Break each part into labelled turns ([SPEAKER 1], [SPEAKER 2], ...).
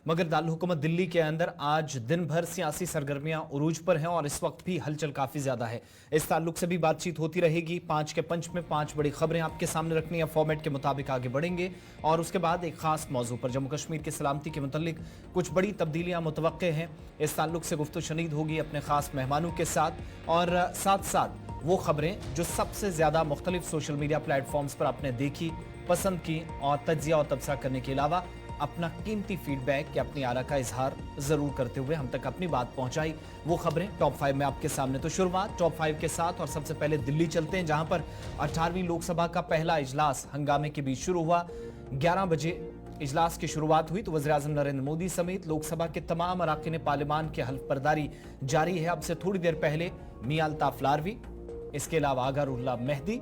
[SPEAKER 1] मगर दारुल हुकूमत दिल्ली के अंदर आज दिन भर सियासी सरगर्मियां उरूज पर हैं और इस वक्त भी हलचल काफी ज्यादा है। इस ताल्लुक से भी बातचीत होती रहेगी। 5 के पंच में 5 बड़ी खबरें आपके सामने रखनी है। फॉर्मेट के मुताबिक आगे बढ़ेंगे और उसके बाद एक खास मौजू पर जम्मू कश्मीर की सलामती के मुतल्लिक कुछ बड़ी तब्दीलियां मुतवक्के हैं। इस ताल्लुक से गुफ्तगू शनीद होगी अपने खास मेहमानों के साथ और साथ साथ वो खबरें जो सबसे ज्यादा मुख्तलिफ सोशल मीडिया प्लेटफॉर्म्स पर आपने देखी, पसंद की और तज्जिया और तबसरा करने के अलावा अपना कीमती फीडबैक या अपनी आरा का इजहार जरूर करते हुए हम तक अपनी बात पहुंचाई। वो खबरें टॉप 5 में आपके सामने। तो शुरुआत टॉप 5 के साथ और सबसे पहले दिल्ली चलते हैं, जहां पर 18वीं लोकसभा का पहला इजलास हंगामे के बीच शुरू हुआ। 11 बजे इजलास की शुरुआत हुई तो वज़ीर-ए-आज़म नरेंद्र मोदी समेत लोकसभा के तमाम अराकीन पार्लियामान की हल्फ बर्दारी जारी है। अब से थोड़ी देर पहले मियां अल्ताफ लारवी, इसके अलावा अगरुल्लाह मेहदी,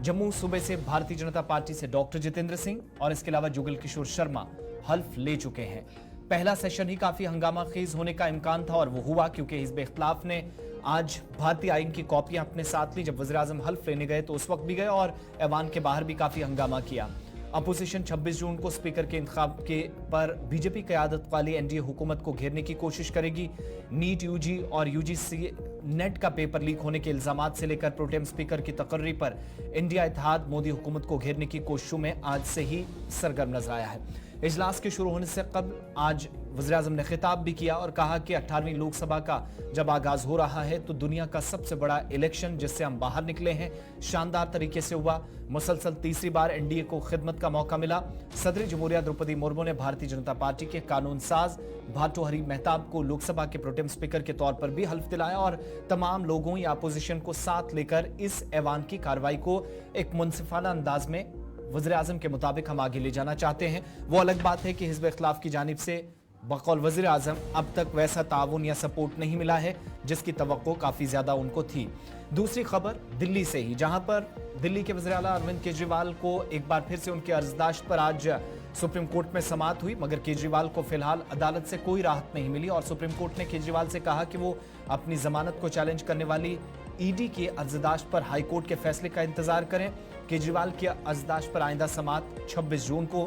[SPEAKER 1] जम्मू सूबे से भारतीय जनता पार्टी से डॉक्टर जितेंद्र सिंह और इसके अलावा जुगल किशोर शर्मा हल्फ ले चुके हैं। पहला सेशन ही काफी हंगामा खेज होने का इम्कान था और वो हुआ क्योंकि हिज़्ब इख्तिलाफ ने आज भारतीय आईन की कॉपियां अपने साथ ली। जब वज़ीर-ए-आज़म हल्फ लेने गए तो उस वक्त भी गए और ऐवान के बाहर भी काफी हंगामा किया। अपोजिशन 26 जून को स्पीकर के इंतखाब के पर बीजेपी क़यादत वाली एनडीए हुकूमत को घेरने की कोशिश करेगी। नीट यूजी और यूजीसी नेट का पेपर लीक होने के इल्जामात से लेकर प्रोटेम स्पीकर की तकर्री पर इंडिया इत्तेहाद मोदी हुकूमत को घेरने की कोशिशों में आज से ही सरगर्म नजर आया है। इजलास के शुरू होने से कबल आज वज़ीर-ए-आज़म ने खिताब भी किया और कहा कि 18वीं लोकसभा का जब आगाज हो रहा है तो दुनिया का सबसे बड़ा इलेक्शन जिससे हम बाहर निकले हैं शानदार तरीके से हुआ। मुसलसल तीसरी बार एनडीए को खिदमत का मौका मिला। सदर जमहूरिया द्रौपदी मुर्मू ने भारतीय जनता पार्टी के कानून साज भाटोहरी मेहताब को लोकसभा के प्रोटेम स्पीकर के तौर पर भी हल्फ दिलाया और तमाम लोगों या अपोजिशन को साथ लेकर इस ऐवान की कार्रवाई को एक मुनसिफाना अंदाज में वज़ीर-ए-आज़म के मुताबिक हम आगे ले जाना चाहते हैं। वो अलग बात है कि हिज़्ब इख्तिलाफ की जानिब से बकौल वज़ीर-ए-आज़म अब तक वैसा ताउन या सपोर्ट नहीं मिला है जिसकी तवक्को काफ़ी ज़्यादा उनको थी। दूसरी खबर दिल्ली से ही, जहां पर दिल्ली के वज़ीर आला अरविंद केजरीवाल को एक बार फिर से उनकी अर्जदाश्त पर आज सुप्रीम कोर्ट में समाअत हुई, मगर केजरीवाल को फिलहाल अदालत से कोई राहत नहीं मिली और सुप्रीम कोर्ट ने केजरीवाल से कहा कि वो अपनी जमानत को चैलेंज करने वाली ईडी की अर्जदाश्त पर हाईकोर्ट के फैसले का इंतजार करें। केजरीवाल की अर्जदाश्त पर आइंदा समाअत 26 जून को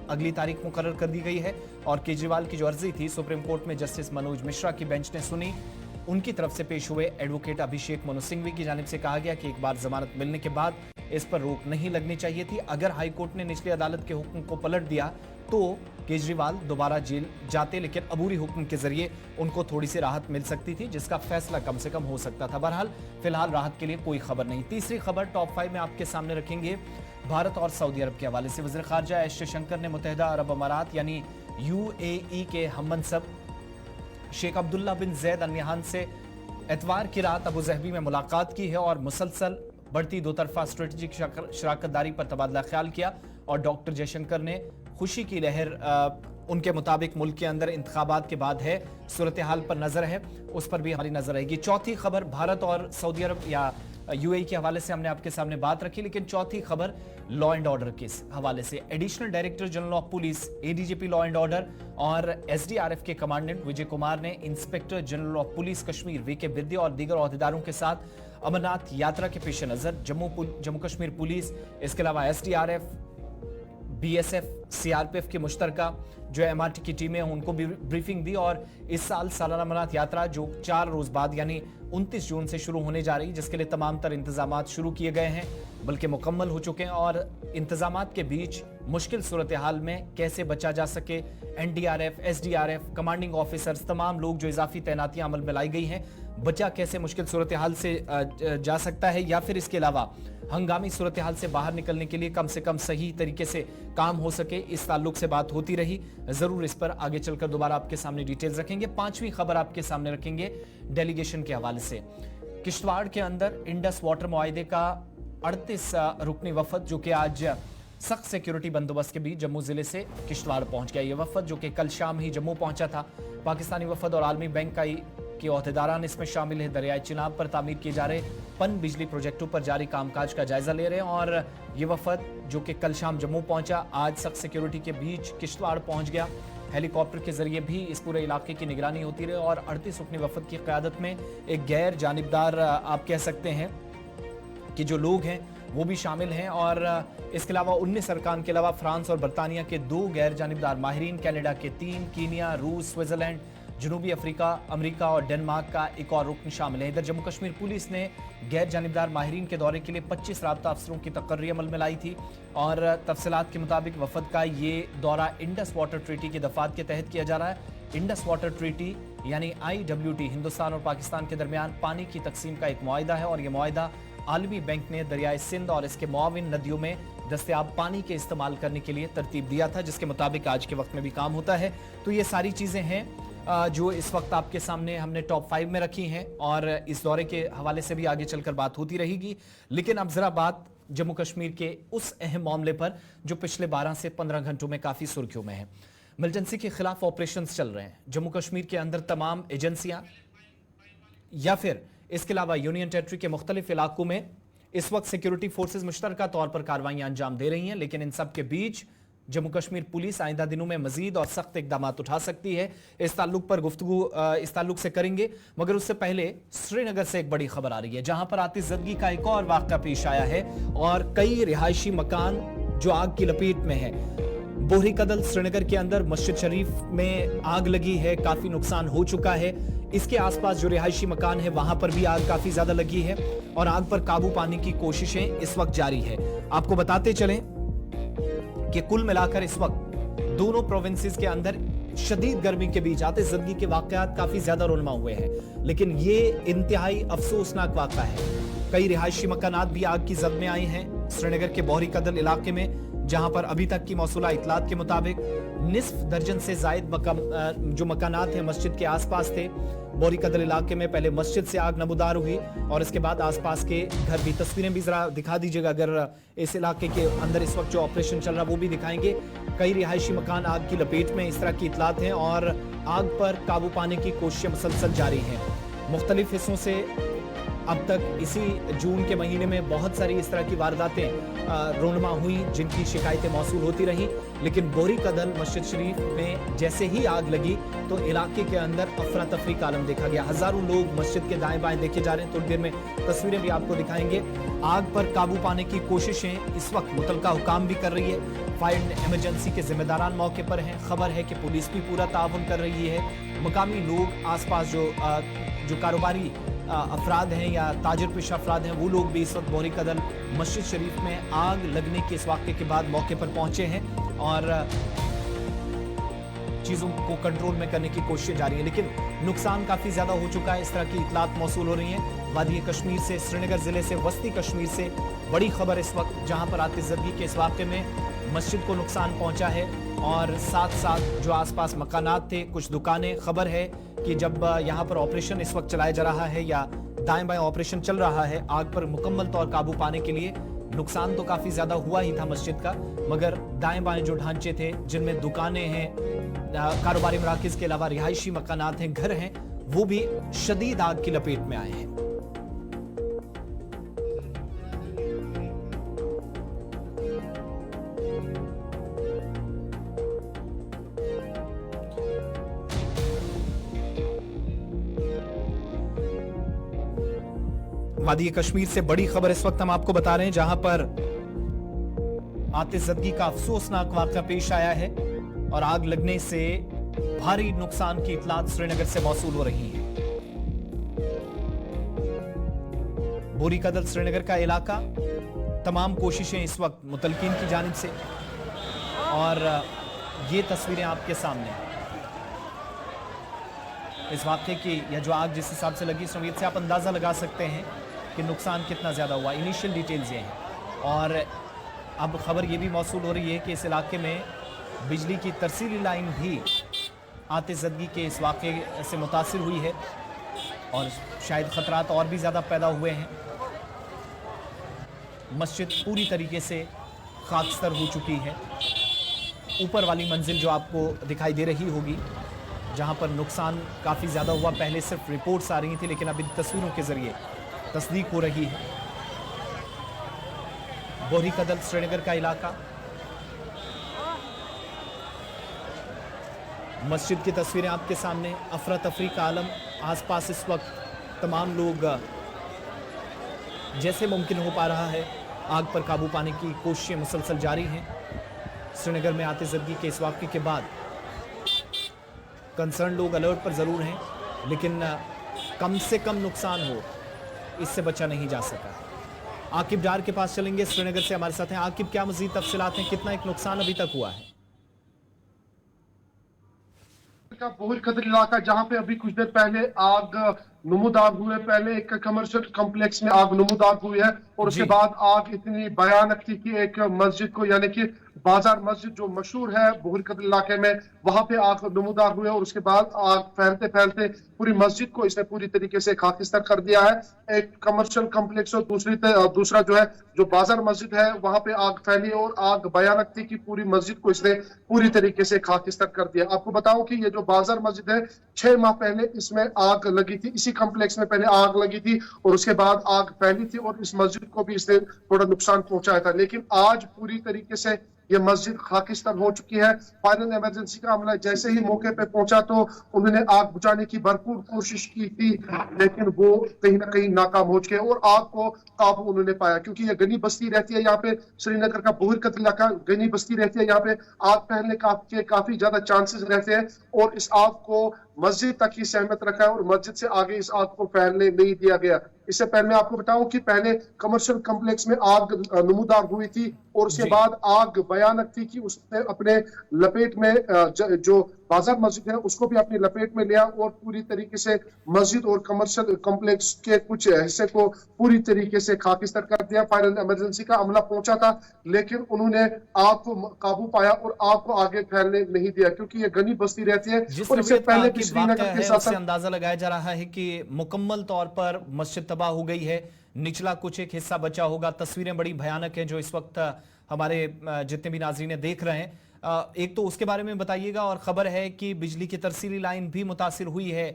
[SPEAKER 1] अगली तारीख मुकर्रर कर दी गई है और केजरीवाल की जो अर्जी थी सुप्रीम कोर्ट में जस्टिस मनोज मिश्रा की बेंच ने सुनी। उनकी तरफ से पेश हुए एडवोकेट अभिषेक मनु सिंघवी की जानिब से कहा गया कि एक बार जमानत मिलने के बाद इस पर रोक नहीं लगनी चाहिए थी। अगर हाईकोर्ट ने निचली अदालत के हुक्म को पलट दिया तो केजरीवाल दोबारा जेल जाते, लेकिन अबूरी हुक्म के जरिए उनको थोड़ी सी राहत मिल सकती थी जिसका फैसला कम से कम हो सकता था। बहरहाल फिलहाल राहत के लिए कोई खबर नहीं। तीसरी खबर टॉप 5 में आपके सामने रखेंगे। भारत और सऊदी अरब के हवाले से वज़ीर ख़ारजा एस जयशंकर ने मुत्तहिदा अरब अमारात यानी यूएई के हममनसब शेख अब्दुल्ला बिन जैद अल नहयान से एतवार की रात अबू ज़हबी में मुलाकात की है और मुसलसल बढ़ती दो तरफा स्ट्रेटेजिक शराकतदारी पर तबादला ख्याल किया और डॉक्टर जयशंकर ने खुशी की लहर उनके मुताबिक मुल्क के अंदर इंतखाबात के बाद है, सूरत हाल पर नजर है, उस पर भी हमारी नजर रहेगी। चौथी खबर भारत और सऊदी अरब या यूएई के हवाले से हमने आपके सामने बात रखी, लेकिन चौथी खबर लॉ एंड ऑर्डर के हवाले से। Additional director general of police ADGP law and order और एसडीआरएफ के कमांडेंट विजय कुमार ने inspector general of police Kashmir VK Birdi और दीगर ओहदेदारों के साथ अमरनाथ यात्रा के पेश नजर जम्मू कश्मीर पुलिस, इसके अलावा एसडीआरएफ, बीएसएफ, सीआरपीएफ की मुश्तरका जो एमआरटी की टीमें उनको भी ब्रीफिंग दी और इस साल सालाना अमरनाथ यात्रा जो 4 रोज बाद यानी 29 जून से शुरू होने जा रही, जिसके लिए तमाम तर इंतजामात शुरू किए गए हैं बल्कि मुकम्मल हो चुके हैं और इंतजामात के बीच मुश्किल सूरत हाल में कैसे बचा जा सके एनडीआरएफ, एसडीआरएफ, कमांडिंग ऑफिसर्स, तमाम लोग जो इजाफी तैनातियां अमल में लाई गई हैं, बचा कैसे मुश्किल सूरत हाल से जा सकता है या फिर इसके अलावा हंगामी सूरत हाल से बाहर निकलने के लिए कम से कम सही तरीके से काम हो सके, इस ताल्लुक से बात होती रही। जरूर इस पर आगे चलकर दोबारा आपके सामने डिटेल्स रखेंगे। 5वीं खबर आपके सामने रखेंगे डेलीगेशन के हवाले से। किश्तवाड़ के अंदर इंडस वाटर मुआहदे का 38 रुकनी वफद जो कि आज सख्त सिक्योरिटी बंदोबस्त के बीच जम्मू जिले से किश्तवाड़ पहुंच गया। यह वफद जो कि कल शाम ही जम्मू पहुंचा था, पाकिस्तानी वफद और आलमी बैंक का के ओहदेदारान इसमें शामिल है। दरियाई चिनाब पर तामीर किए जा रहे पन बिजली प्रोजेक्टों पर जारी कामकाज का जायजा ले रहे हैं और ये वफद जो कि कल शाम जम्मू पहुंचा आज सख्त सिक्योरिटी के बीच किश्तवाड़ पहुंच गया। हेलीकॉप्टर के जरिए भी इस पूरे इलाके की निगरानी होती रही और 38 रुकनी वफद की क़यादत में एक गैर जानिबदार आप कह सकते हैं कि जो लोग हैं वो भी शामिल हैं। और इसके अलावा 19 अरकान के अलावा फ्रांस और बरतानिया के 2 गैर जानिबदार माहिरीन, कनाडा के 3, कीनिया, रूस, स्विट्जरलैंड, जनूबी अफ्रीका, अमेरिका और डेनमार्क का एक और रुकन शामिल है। इधर जम्मू कश्मीर पुलिस ने गैर जानिबदार माहिरीन के दौरे के लिए 25 राब्ता अफसरों की तकर्री अमल में लाई थी। और तफसीलात के मुताबिक वफद का ये दौरा इंडस वाटर ट्रीटी के दफात के तहत किया जा रहा है। इंडस वाटर ट्रीटी यानी IWT हिंदुस्तान और पाकिस्तान के दरमियान पानी की तकसीम का एक मुआहिदा है, और यह मुआहिदा आलमी बैंक ने दरियाए सिंध और इसके मुआविन नदियों में दस्तयाब पानी के इस्तेमाल करने के लिए तरतीब दिया था, जिसके मुताबिक आज के वक्त में भी काम होता है। तो ये सारी चीजें हैं जो इस वक्त आपके सामने हमने टॉप 5 में रखी हैं, और इस दौरे के हवाले से भी आगे चलकर बात होती रहेगी। लेकिन अब जरा बात जम्मू कश्मीर के उस अहम मामले पर जो पिछले 12 से 15 घंटों में काफी सुर्खियों में है। मिलिटेंसी के खिलाफ ऑपरेशन चल रहे हैं जम्मू कश्मीर के अंदर। तमाम एजेंसियां या फिर इसके अलावा यूनियन टेरिटरी के मुख्तलिफ इलाकों में इस वक्त सिक्योरिटी फोर्सेज मुश्तरका तौर पर कार्रवाइयां अंजाम दे रही हैं। लेकिन इन सब के बीच जम्मू कश्मीर पुलिस आइंदा दिनों में मजीद और सख्त इकदाम उठा सकती है। इस ताल्लुक पर गुफ्तगू इस ताल्लुक से करेंगे, मगर उससे पहले श्रीनगर से एक बड़ी खबर आ रही है, जहां पर आतिशज़दगी का एक और वाक़या पेश आया है और कई रिहायशी मकान जो आग की लपेट में है। बोहरी कदल श्रीनगर के अंदर मस्जिद शरीफ में आग लगी है, काफी नुकसान हो चुका है। इसके आसपास जो रिहायशी मकान है वहां पर भी आग काफी ज्यादा लगी है, और आग पर काबू पाने की कोशिशें इस वक्त जारी है। आपको बताते चलें कि कुल मिलाकर इस वक्त दोनों प्रोविंसेस के अंदर शदीद गर्मी के बीच आतिशज़दगी के वाकयात काफी ज्यादा रोनमा हुए हैं। लेकिन ये इंतहाई अफसोसनाक वाकया है। कई रिहायशी मकानात भी आग की जद में आए हैं श्रीनगर के बोहरी कदल इलाके में, जहां पर अभी तक की मौसूला इतलात के मुताबिक निस्फ दर्जन से जायद जो मकानात हैं मस्जिद के आसपास थे। बोहरी कदल इलाके में पहले मस्जिद से आग नमूदार हुई और इसके बाद आसपास के घर भी। तस्वीरें भी जरा दिखा दीजिएगा, अगर इस इलाके के अंदर इस वक्त जो ऑपरेशन चल रहा है वो भी दिखाएंगे। कई रिहायशी मकान आग की लपेट में, इस तरह की इतलात हैं, और आग पर काबू पाने की कोशिशें मुसलसल जारी हैं। मुख्तलिफ हिस्सों से अब तक इसी जून के महीने में बहुत सारी इस तरह की वारदातें रोनमा हुई, जिनकी शिकायतें मौसूल होती रही। लेकिन बोहरी कदल मस्जिद शरीफ में जैसे ही आग लगी तो इलाके के अंदर अफरा तफरी का आलम देखा गया। हजारों लोग मस्जिद के दाएं बाएं देखे जा रहे हैं। थोड़ी देर में तस्वीरें भी आपको दिखाएंगे। आग पर काबू पाने की कोशिशें इस वक्त मुतलका हुकाम भी कर रही है। फायर एंड इमरजेंसी के जिम्मेदारान मौके पर हैं। खबर है कि पुलिस भी पूरा ताउन कर रही है। मकामी लोग, आसपास जो कारोबारी अफराद हैं या ताजर पेशा अफराद हैं, वो लोग भी इस वक्त बोहरी कदल मस्जिद शरीफ में आग लगने के इस वाक़े के बाद मौके पर पहुंचे हैं और चीज़ों को कंट्रोल में करने की कोशिश जारी है। लेकिन नुकसान काफ़ी ज़्यादा हो चुका है। इस तरह की इतलात मौसूल हो रही हैं वादी कश्मीर से, श्रीनगर ज़िले से, वस्ती कश्मीर से। बड़ी खबर इस वक्त जहां पर आतिशज़दगी के इस वाक़े में मस्जिद को नुकसान पहुंचा है और साथ साथ जो आसपास मकानात थे, कुछ दुकानें। खबर है कि जब यहाँ पर ऑपरेशन इस वक्त चलाया जा रहा है या दाएं बाएं ऑपरेशन चल रहा है आग पर मुकम्मल तौर काबू पाने के लिए, नुकसान तो काफी ज्यादा हुआ ही था मस्जिद का, मगर दाएं बाएं जो ढांचे थे जिनमें दुकानें हैं, कारोबारी मराकिज के अलावा रिहायशी मकानात हैं, घर हैं, वो भी शदीद आग की लपेट में आए हैं। वादी कश्मीर से बड़ी खबर इस वक्त हम आपको बता रहे हैं, जहां पर आतिशज़दगी का अफसोसनाक वाक़या पेश आया है और आग लगने से भारी नुकसान की इतलात श्रीनगर से मौसूल हो रही हैं। बोहरी कदल श्रीनगर का इलाका, तमाम कोशिशें इस वक्त मुतलकिन की जानिब से, और ये तस्वीरें आपके सामने इस वाक़े की, या जो आग जिस हिसाब से लगी, इस उम्मीद से आप अंदाज़ा लगा सकते हैं कि नुकसान कितना ज़्यादा हुआ। इनिशियल डिटेल्स ये हैं और अब खबर ये भी मौसूल हो रही है कि इस इलाके में बिजली की तरसीली लाइन भी आतिशज़दगी के इस वाक़े से मुतासिर हुई है और शायद ख़तरात और भी ज़्यादा पैदा हुए हैं। मस्जिद पूरी तरीके से खाकस्तर हो चुकी है। ऊपर वाली मंजिल जो आपको दिखाई दे रही होगी, जहां पर नुकसान काफ़ी ज़्यादा हुआ, पहले सिर्फ रिपोर्ट्स आ रही थी, लेकिन अभी तस्वीरों के ज़रिए तस्दीक हो रही है। बोहरी कदल श्रीनगर का इलाका, मस्जिद की तस्वीरें आपके सामने, अफरा तफरी का आलम। आसपास इस वक्त तमाम लोग जैसे मुमकिन हो पा रहा है आग पर काबू पाने की कोशिशें मुसलसल जारी हैं। श्रीनगर में आतिशबाजी के इस वाक़े के बाद कंसर्न लोग अलर्ट पर ज़रूर हैं, लेकिन कम से कम नुकसान हो इससे बचा नहीं जा सका। आकिब डार के पास चलेंगे, श्रीनगर से हमारे साथ हैं। आकिब, क्या मजीद तफसीलात हैं, कितना एक नुकसान अभी तक हुआ है?
[SPEAKER 2] का बहुत खतरे इलाका जहां पे अभी कुछ देर पहले आग नमूदार हुए, पहले एक कमर्शियल कॉम्प्लेक्स में आग नमूदार हुई है और उसके बाद आग इतनी भयानक थी कि एक मस्जिद को, यानी कि बाजार मस्जिद जो मशहूर है बहुत कदर इलाके में, वहां पे आग नमूदार हुए और उसके बाद आग फैलते फैलते पूरी मस्जिद को इसने पूरी तरीके से खाकिस्तार कर दिया है। एक कमर्शियल कॉम्प्लेक्स और दूसरा जो है जो बाजार मस्जिद है वहां पे आग फैली और आग भयानक थी कि पूरी मस्जिद को इसने पूरी तरीके से खाकिस्तार कर दिया। आपको बताऊं कि ये जो बाजार मस्जिद है 6 माह पहले इसमें आग लगी थी, इसी कॉम्प्लेक्स में पहले आग लगी थी और उसके बाद आग फैली थी और इस मस्जिद को भी इसने थोड़ा नुकसान पहुंचाया था। लेकिन आज पूरी तरीके से ये मस्जिद खाकिस्तान हो चुकी है। फायर एंड इमरजेंसी का अमला जैसे ही मौके पे पहुंचा तो उन्होंने आग बुझाने की भरपूर कोशिश की थी, लेकिन वो कहीं ना कहीं नाकाम हो चुके और आग को काबू उन्होंने पाया। क्योंकि ये गनी बस्ती रहती है यहाँ पे, श्रीनगर का बहुरकत इलाका गनी बस्ती रहती है, यहाँ पे आग फैलने के काफी ज्यादा चांसेस रहते हैं और इस आग को मस्जिद तक ही सहमत रखा है और मस्जिद से आगे इस आग को फैलने नहीं दिया गया। इससे पहले मैं आपको बताऊं कि पहले कमर्शियल कॉम्प्लेक्स में आग नमूदार हुई थी और उसके बाद आग भयानक थी कि उसने अपने लपेट में जो बाजार मस्जिद है उसको भी अपनी लपेट में लिया और पूरी तरीके से मस्जिद और कमर्शियल कॉम्प्लेक्स के कुछ हिस्से को पूरी तरीके से खाकिस्तान कर दिया। फायर एंड इमरजेंसी का अमला पहुंचा था लेकिन उन्होंने आग को काबू पाया और आग को आगे फैलने नहीं दिया, क्योंकि ये गनी बस्ती रहती है।
[SPEAKER 1] जिस
[SPEAKER 2] और इससे पहले
[SPEAKER 1] की बात है उससे अंदाजा लगाया जा रहा है कि मुकम्मल तौर पर मस्जिद तबाह हो गई है, निचला कुछ एक हिस्सा बचा होगा। तस्वीरें बड़ी भयानक हैं जो इस वक्त हमारे जितने भी नाज़रीन देख रहे हैं। एक तो उसके बारे में बताइएगा, और खबर है कि बिजली की तरसीली लाइन भी मुतासिर हुई है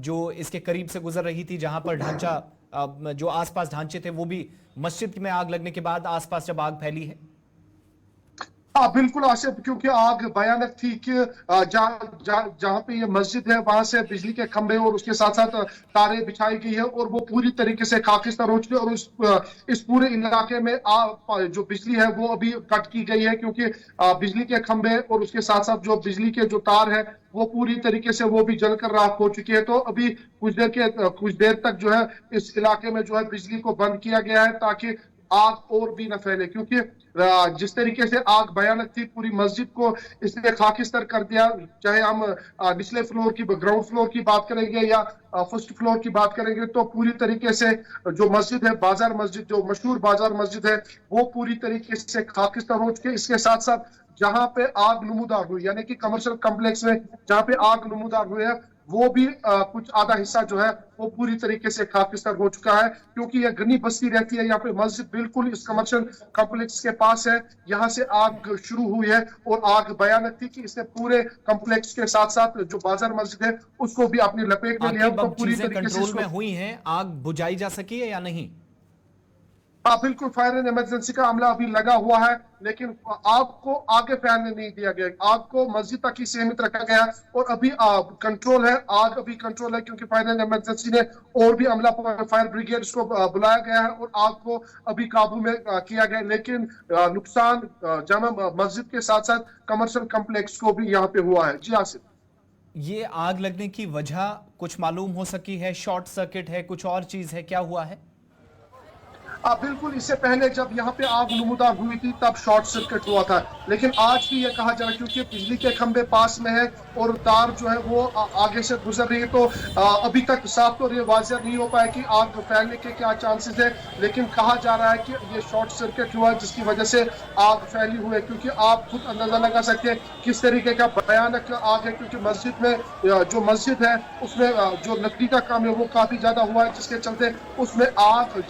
[SPEAKER 1] जो इसके करीब से गुजर रही थी, जहां पर ढांचा जो आसपास ढांचे थे वो भी मस्जिद में आग लगने के बाद आसपास जब आग फैली है।
[SPEAKER 2] हाँ बिल्कुल आसिफ, क्योंकि आग भयानक थी कि जहाँ पे ये मस्जिद है वहां से बिजली के खंभे और उसके साथ साथ तारें बिछाई गई है और वो पूरी तरीके से खाकिस्तान हो चुकी है और इस पूरे इलाके में जो बिजली है वो अभी कट की गई है, क्योंकि बिजली के खंभे और उसके साथ साथ जो बिजली के जो तार है वो पूरी तरीके से वो भी जलकर राख हो चुकी है। तो अभी कुछ देर तक जो है इस इलाके में जो है बिजली को बंद किया गया है ताकि आग और भी न फैले, क्योंकि जिस तरीके से आग भयानक थी पूरी मस्जिद को इसने खाकिस्तार कर दिया। चाहे हम निचले फ्लोर की, ग्राउंड फ्लोर की बात करेंगे या फर्स्ट फ्लोर की बात करेंगे, तो पूरी तरीके से जो मस्जिद है बाजार मस्जिद, जो मशहूर बाजार मस्जिद है, वो पूरी तरीके से खाकिस्तार हो चुके। इसके साथ साथ जहां पे आग नमूदार हुई, यानी कि कमर्शियल कॉम्प्लेक्स में जहां पे आग नमूदार हुई है, वो भी कुछ आधा हिस्सा जो है वो पूरी तरीके से खाकिस्तान हो चुका है, क्योंकि यह घनी बस्ती रहती है। यहाँ पे मस्जिद बिल्कुल इस कमर्शियल कॉम्प्लेक्स के पास है, यहाँ से आग शुरू हुई है और आग भयानक थी कि इसने पूरे कॉम्प्लेक्स के साथ साथ जो बाजार मस्जिद है उसको भी अपनी लपेट में लिया। तो पूरी तरीके से
[SPEAKER 1] कंट्रोल में हुई है, आग बुझाई जा सकी है या नहीं?
[SPEAKER 2] हाँ बिल्कुल, फायर एंड इमरजेंसी का अमला अभी लगा हुआ है, लेकिन आग को आगे फैलने नहीं दिया गया। आग को मस्जिद तक ही सीमित रखा गया और अभी कंट्रोल है, आग अभी कंट्रोल है, क्योंकि फायर एंड इमरजेंसी ने और भी अमला, फायर ब्रिगेड को बुलाया गया है और आग को अभी काबू में किया गया। लेकिन नुकसान जामा मस्जिद के साथ साथ कमर्शियल कॉम्प्लेक्स को भी यहाँ पे हुआ है। जी आसिफ,
[SPEAKER 1] ये आग लगने की वजह कुछ मालूम हो सकी है? शॉर्ट सर्किट है, कुछ और चीज है, क्या हुआ है?
[SPEAKER 2] बिल्कुल, इससे पहले जब यहाँ पे आग नमूदार हुई थी तब शॉर्ट सर्किट हुआ था, लेकिन आज भी ये कहा जा रहा है क्योंकि बिजली के खंभे पास में है और तार जो है वो आगे से गुजर रही है, तो अभी तक साफ तौर ये वाज़ेह नहीं हो पाया कि आग फैलने के क्या चांसेस है, लेकिन कहा जा रहा है कि ये शॉर्ट सर्किट हुआ जिसकी वजह से आग फैली हुई है। क्योंकि आप खुद अंदाजा लगा सकते हैं किस तरीके का भयानक आग है, क्योंकि मस्जिद में जो मस्जिद है उसमें जो लकड़ी का काम है वो काफी ज्यादा हुआ है, जिसके चलते उसमें आग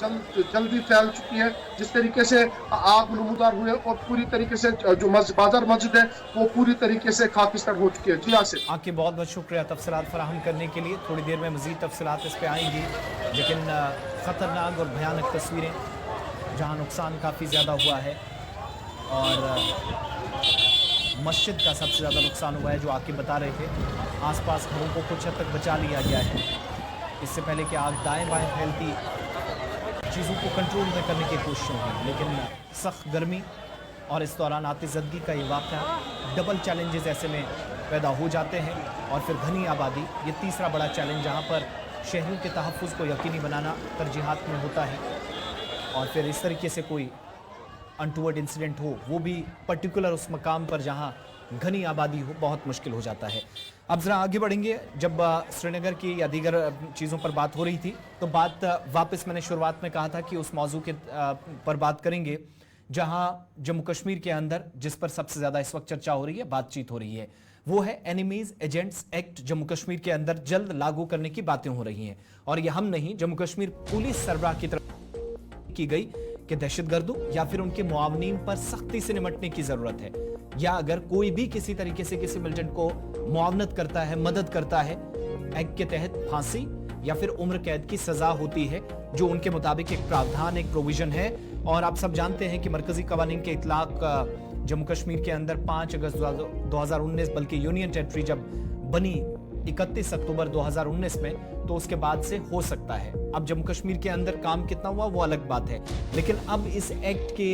[SPEAKER 2] जल्दी फैल चुकी है। जिस तरीके से आग नमूदार हुए और पूरी तरीके से जो बाजार मस्जिद है वो पूरी तरीके से खाकिस्तान हो चुकी है। जी आसिफ,
[SPEAKER 1] आपके बहुत बहुत शुक्रिया तफसीलात फराहम करने के लिए। थोड़ी देर में मजीद तफसीलात इस पे आएंगी, लेकिन खतरनाक और भयानक तस्वीरें जहां नुकसान काफ़ी ज़्यादा हुआ है और मस्जिद का सबसे ज़्यादा नुकसान हुआ है जो आके बता रहे थे। आसपास घरों को कुछ हद तक बचा लिया गया है। इससे पहले कि आग दाएं बाएं फैलती चीज़ों को कंट्रोल में करने की कोशिश होगी, लेकिन सख्त गर्मी और इस दौरान आतिशबाजी का ये वाक़या डबल चैलेंजेस ऐसे में पैदा हो जाते हैं। और फिर घनी आबादी, ये तीसरा बड़ा चैलेंज जहाँ पर शहरों के तहफ़्फ़ुज़ को यकीनी बनाना तरजीहात में होता है। और फिर इस तरीके से कोई अनटूवर्ड इंसिडेंट हो, वो भी पर्टिकुलर उस मकाम पर जहाँ घनी आबादी हो, बहुत मुश्किल हो जाता है। अब ज़रा आगे बढ़ेंगे। जब श्रीनगर की या दीगर चीज़ों पर बात हो रही थी, तो बात वापस मैंने शुरुआत में कहा था कि उस मौजू के पर बात करेंगे जहां जम्मू कश्मीर के अंदर जिस पर सबसे ज़्यादा इस वक्त चर्चा हो रही है, बातचीत हो रही है, वो है enemies agents act. Jammu Kashmir के अंदर जल्द लागू करने की बातें हो रही हैं। और यह हम नहीं, जम्मू कश्मीर पुलिस सरबराह की तरफ की गई कि दहशतगर्दों या फिर उनके मुआवनीन पर सख्ती से निपटने की जरूरत है, या अगर कोई भी किसी तरीके से किसी मिलिटेंट को मुआवनत करता है, मदद करता है, एक्ट के तहत फांसी या फिर उम्र कैद की सजा होती है, जो उनके मुताबिक एक प्रावधान, एक प्रोविजन है। और आप सब जानते हैं कि मरकजी कवानीन के इतलाक जम्मू कश्मीर के अंदर 5 अगस्त 2019, बल्कि यूनियन टेरिटरी जब बनी 31 अक्टूबर 2019 में, तो उसके बाद से हो सकता है। अब जम्मू कश्मीर के अंदर काम कितना हुआ वो अलग बात है, लेकिन अब इस एक्ट के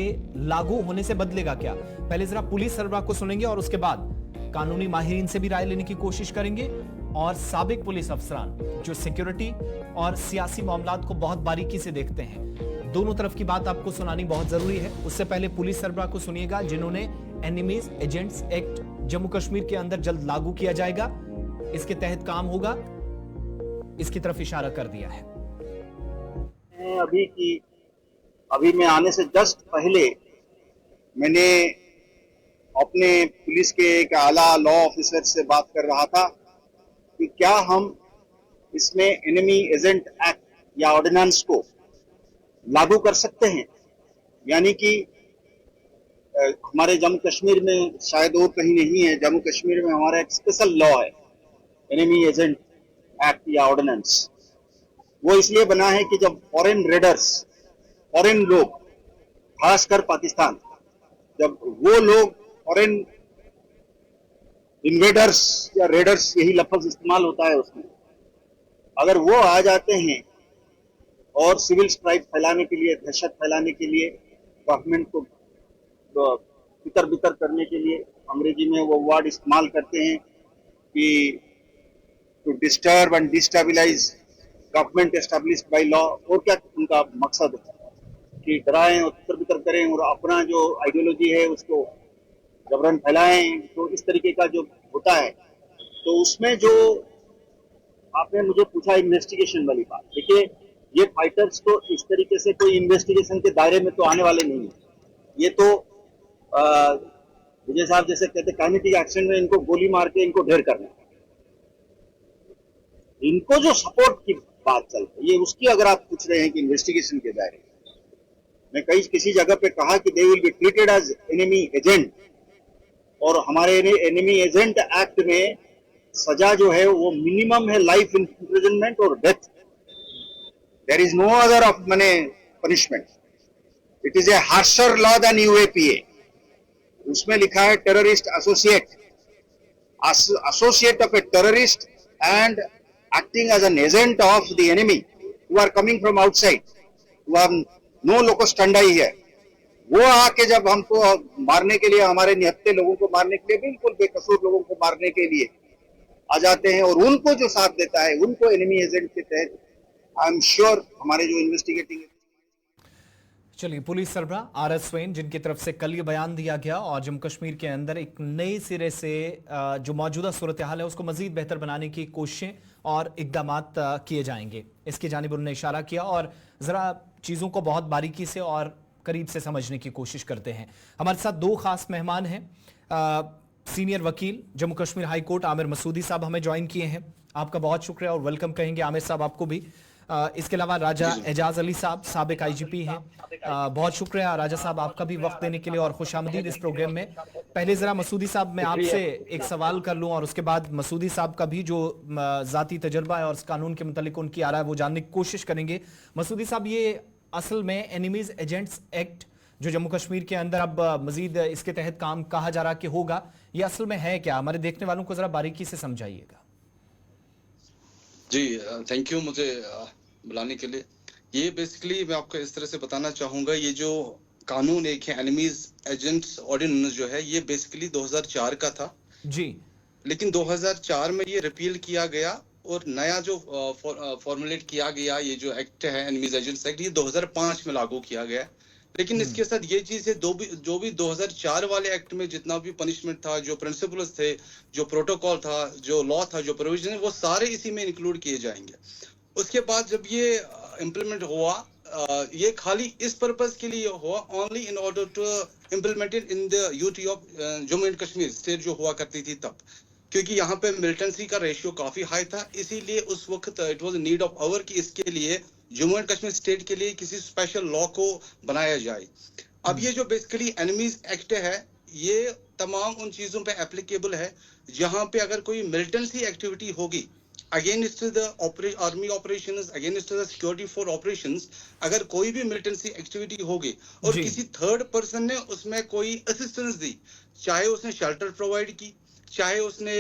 [SPEAKER 1] लागू होने से बदलेगा क्या? पहले जरा पुलिस सरबराह को सुनेंगे और उसके बाद कानूनी माहिरीन से भी राय लेने की कोशिश करेंगे, और साबिक पुलिस अफसरान जो सिक्योरिटी और सियासी मामलात को बहुत बारीकी से देखते हैं, दोनों तरफ की बात आपको सुनानी बहुत जरूरी है। उससे पहले पुलिस सरबराह को सुनिएगा, जिन्होंने enemies agents act Jammu Kashmir के अंदर जल्द लागू किया जाएगा, इसके तहत काम होगा, इसकी तरफ इशारा कर दिया है।
[SPEAKER 3] अभी मैं आने से जस्ट पहले मैंने अपने पुलिस के एक आला लॉ ऑफिसर से बात कर रहा था कि क्या हम इसमें एनिमी एजेंट एक्ट या ऑर्डिनेंस को लागू कर सकते हैं। यानी कि हमारे जम्मू कश्मीर में, शायद और कहीं नहीं है, जम्मू कश्मीर में हमारा एक स्पेशल लॉ है, एनिमी एजेंट एक्ट या ऑर्डिनेंस। वो इसलिए बना है कि जब फॉरेन रेडर्स, फॉरेन लोग, खासकर पाकिस्तान, जब वो लोग फॉरेन इन्वेडर्स या रेडर्स, यही लफ्ज इस्तेमाल होता है उसमें, अगर वो आ जाते हैं और सिविल स्ट्राइक फैलाने के लिए, दहशत फैलाने के लिए, गवर्नमेंट को तितर बितर करने के लिए, अंग्रेजी में वो वर्ड इस्तेमाल करते हैं कि to disturb and destabilize government established by law. और क्या उनका मकसद है कि डराएं और तितर बितर करें और अपना जो आइडियोलॉजी है उसको जबरन फैलाएं। तो इस तरीके का जो होता है, तो उसमें जो आपने मुझे पूछा इन्वेस्टिगेशन वाली बात, देखिए ये फाइटर्स तो इस तरीके से कोई इन्वेस्टिगेशन के दायरे में तो आने वाले नहीं है। ये तो विजय साहब जैसे कहते काइनेटिक एक्शन में इनको गोली मार के इनको ढेर करना। इनको जो सपोर्ट की बात चल रही है, ये उसकी अगर आप पूछ रहे हैं कि इन्वेस्टिगेशन के दायरे, मैं किसी जगह पे कहा कि they will be treated as enemy agent, और हमारे एनिमी एजेंट एक्ट में सजा जो है वो मिनिमम है लाइफ इम्प्रिजनमेंट और डेथ। There is no other of punishment. It is a harsher law than UAPA. उसमें लिखा है terrorist associate of a terrorist and acting as an agent of the enemy who are coming from outside, who have no locus standi here. वो आके जब हमको मारने के लिए, हमारे निहत्थे लोगों को मारने के लिए, बिल्कुल बेकसूर लोगों को मारने के लिए आ जाते हैं, और उनको जो साथ देता है उनको एनिमी एजेंट के तहत आई एम श्योर हमारे जो इन्वेस्टिगेटिंग।
[SPEAKER 1] चलिए, पुलिस सरबराह आर एस स्वैन, जिनकी तरफ से कल ये बयान दिया गया, और जम्मू कश्मीर के अंदर एक नए सिरे से जो मौजूदा सूरत हाल है उसको मजीद बेहतर बनाने की कोशिशें और इकदामात किए जाएंगे, इसकी जानिब उन्होंने इशारा किया। और ज़रा चीज़ों को बहुत बारीकी से और करीब से समझने की कोशिश करते हैं। हमारे साथ दो खास मेहमान हैं, सीनियर वकील जम्मू कश्मीर हाई कोर्ट आमिर मसूदी साहब हमें ज्वाइन किए हैं। आपका बहुत शुक्रिया और वेलकम कहेंगे आमिर साहब आपको भी। इसके अलावा राजा एजाज अली साहब साबिक आईजीपी हैं, बहुत शुक्रिया राजा साहब आपका भी वक्त देने के लिए और खुशामदीद इस प्रोग्राम में। पहले जरा मसूदी साहब मैं आपसे एक सवाल कर लूं और उसके बाद मसूदी साहब का भी जो जाती तजर्बा है और इस कानून के मुतालिक उनकी आ रहा है वो जानने की कोशिश करेंगे। मसूदी साहब, ये असल में एनिमीज एजेंट्स एक्ट जो जम्मू कश्मीर के अंदर अब मजीद इसके तहत काम कहा जा रहा कि होगा, ये असल में है क्या? हमारे देखने वालों को जरा बारीकी से समझाइएगा।
[SPEAKER 4] जी थैंक यू मुझे बुलाने के लिए। ये बेसिकली मैं आपको इस तरह से बताना चाहूंगा, ये जो कानून एक है एनिमीज एजेंट्स ऑर्डिनेंस जो है, ये बेसिकली 2004 का था
[SPEAKER 1] जी,
[SPEAKER 4] लेकिन 2004 में ये रिपील किया गया और नया जो फॉर्मुलेट किया गया ये जो एक्ट है एनिमीज एजेंट्स एक्ट, ये 2005 में लागू किया गया। लेकिन इसके साथ ये चीज है, जो भी 2004 वाले एक्ट में जितना भी पनिशमेंट था, जो प्रिंसिपल्स थे, जो प्रोटोकॉल था, जो लॉ था, जो प्रोविजन है, वो सारे इसी में इंक्लूड किए जाएंगे। उसके बाद जब ये इम्प्लीमेंट हुआ, ये खाली इस पर्पस के लिए हुआ, only in order to implement it in the UT of Jammu and Kashmir state जो हुआ करती थी तब, क्योंकि यहाँ पे मिलिटेंसी का रेशियो काफी हाई था, इसीलिए उस वक्त it was need of hour कि इसके लिए जम्मू एंड कश्मीर स्टेट के लिए किसी स्पेशल लॉ को बनाया जाए। अब ये जो बेसिकली एनिमीज एक्ट है, ये तमाम उन चीजों पे एप्लीकेबल है जहां पे अगर कोई मिलिटेंसी एक्टिविटी होगी against the army operations, against the security force operations, अगर कोई भी मिलिटेंसी एक्टिविटी होगी और
[SPEAKER 1] जी।
[SPEAKER 4] किसी थर्ड पर्सन ने उसमें कोई असिस्टेंस दी, चाहे उसने शेल्टर प्रोवाइड की, चाहे उसने